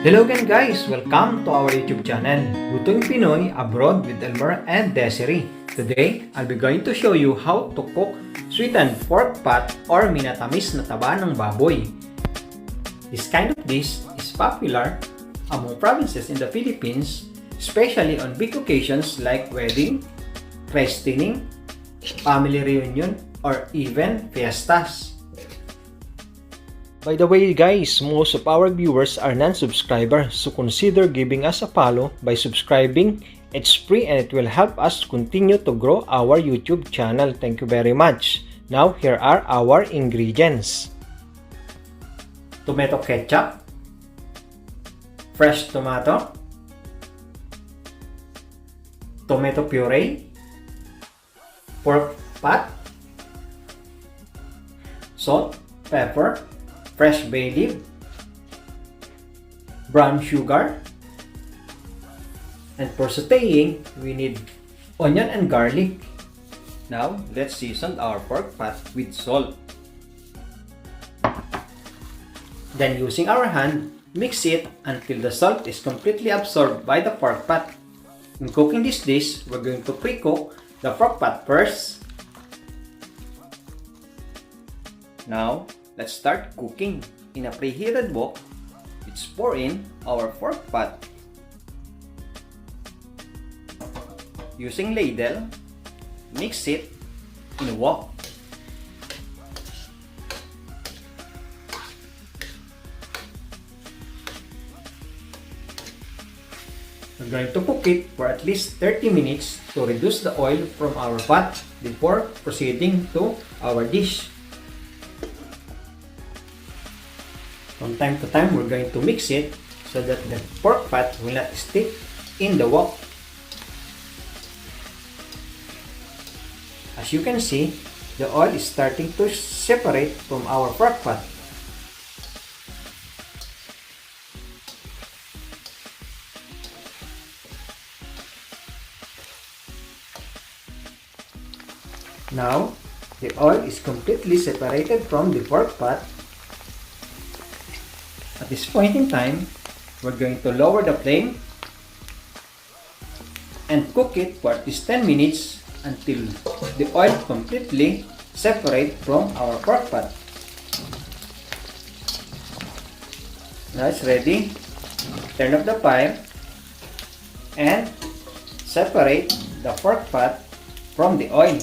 Hello again guys! Welcome to our YouTube channel, Lutong Pinoy Abroad with Elmer and Desiree. Today, I'll be going to show you how to cook sweetened pork pat or minatamis na taba ng baboy. This kind of dish is popular among provinces in the Philippines, especially on big occasions like wedding, christening, family reunion, or even fiestas. By the way guys, most of our viewers are non-subscribers, so consider giving us a follow by subscribing. It's free and it will help us continue to grow our YouTube channel. Thank you very much. Now here are our ingredients. Tomato ketchup, fresh tomato, tomato puree, pork fat, salt, pepper, fresh bay leaf, brown sugar, and for sauteing, we need onion and garlic. Now, let's season our pork fat with salt. Then, using our hand, mix it until the salt is completely absorbed by the pork fat. In cooking this dish, we're going to pre-cook the pork fat first. Now, let's start cooking. In a preheated wok, let's pour in our pork fat. Using ladle, mix it in a wok. We're going to cook it for at least 30 minutes to reduce the oil from our fat before proceeding to our dish. From time to time, we're going to mix it so that the pork fat will not stick in the wok. As you can see, the oil is starting to separate from our pork fat. Now, the oil is completely separated from the pork fat. At this point in time, we're going to lower the flame and cook it for at least 10 minutes until the oil completely separates from our pork fat. Now it's ready. Turn off the fire and separate the pork fat from the oil.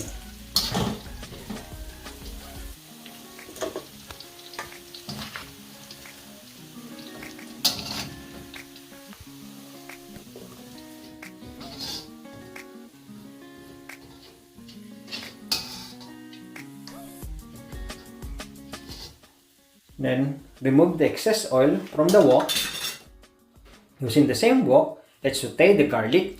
Then, remove the excess oil from the wok. Using the same wok, let's saute the garlic.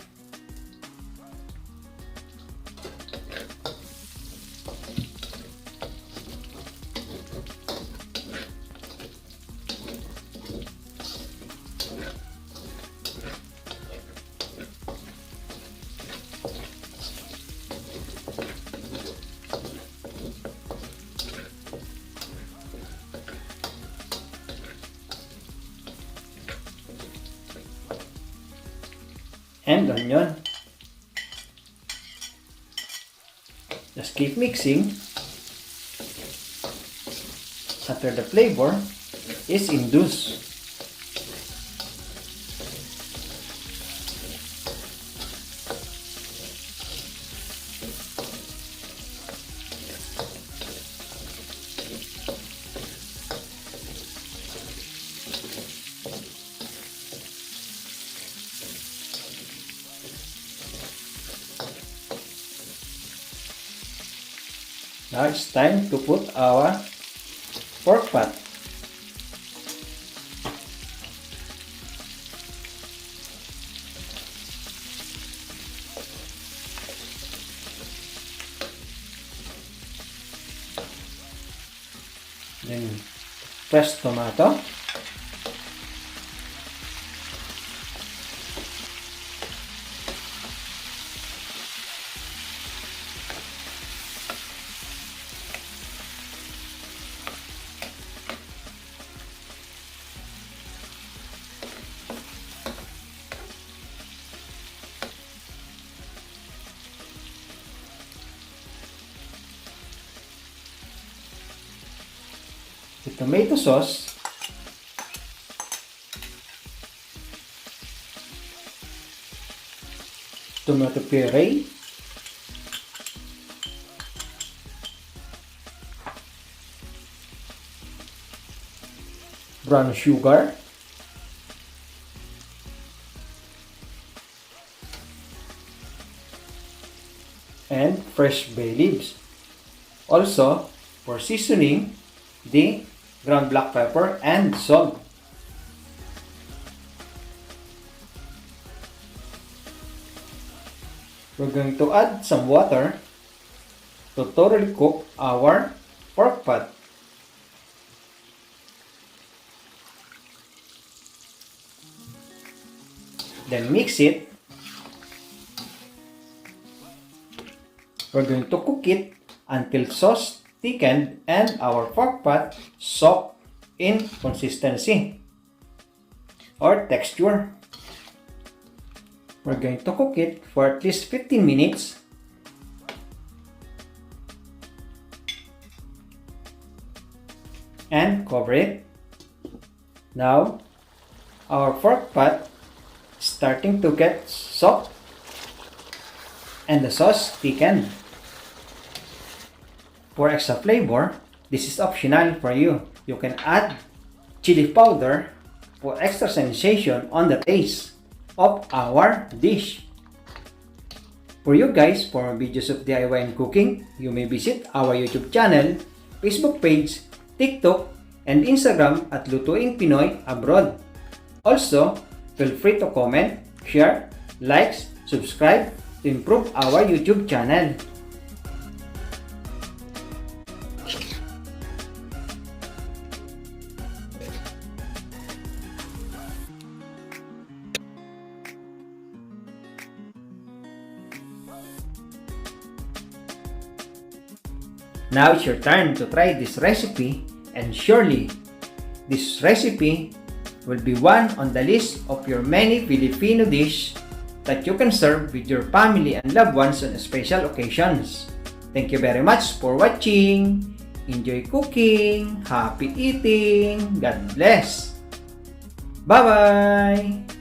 And onion. Just keep mixing until the flavor is induced. Now it's time to put our pork fat. Then fresh tomato. tomato sauce, tomato puree, brown sugar, and fresh bay leaves. Also, for seasoning, the ground black pepper and salt. We're going to add some water to thoroughly cook our pork pot. Then mix it. We're going to cook it until sauce thickened and our pork pot soft in consistency or texture. We're going to cook it for at least 15 minutes. And cover it. Now, our pork pot is starting to get soft and the sauce thickened. For extra flavor, this is optional for you. You can add chili powder for extra sensation on the taste of our dish. For you guys, for more videos of DIY and cooking, you may visit our YouTube channel, Facebook page, TikTok, and Instagram at Lutuing Pinoy Abroad. Also, feel free to comment, share, likes, subscribe to improve our YouTube channel. Now it's your turn to try this recipe, and surely this recipe will be one on the list of your many Filipino dish that you can serve with your family and loved ones on special occasions. Thank you very much for watching. Enjoy cooking. Happy eating. God bless. Bye-bye.